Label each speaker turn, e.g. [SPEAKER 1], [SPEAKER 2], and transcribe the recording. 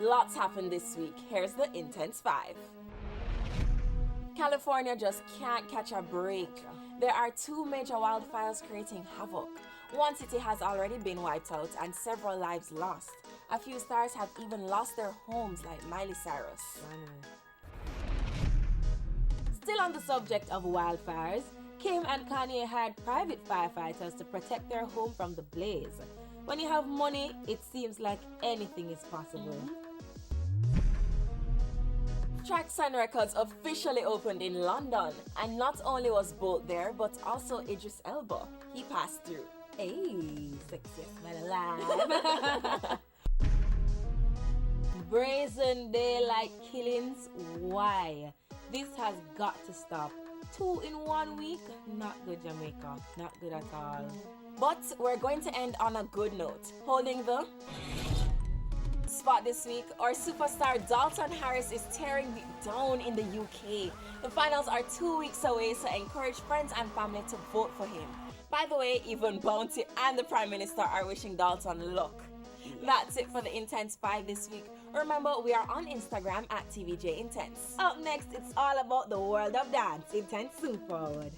[SPEAKER 1] Lots happened this week. Here's the Intense 5. California just can't catch a break. There are two major wildfires creating havoc. One city has already been wiped out and several lives lost. A few stars have even lost their homes, like Miley Cyrus. Still on the subject of wildfires, Kim and Kanye hired private firefighters to protect their home from the blaze. When you have money, it seems like anything is possible. Tracks and Records officially opened in London, and not only was Bolt there, but also Idris Elba. He passed through. Hey, sexiest man alive. Brazen daylight killings, why? This has got to stop. 2 in 1 week? Not good, Jamaica. Not good at all. But we're going to end on a good note. Holding the spot this week, our superstar Dalton Harris is tearing it down in the UK. The finals are 2 weeks away, so encourage friends and family to vote for him. By the way, even Bounty and the Prime Minister are wishing Dalton luck. That's it for the Intense 5 this week. Remember, we are on Instagram at TVJ Intense. Up next, it's all about the world of dance. Intense Soon Forward.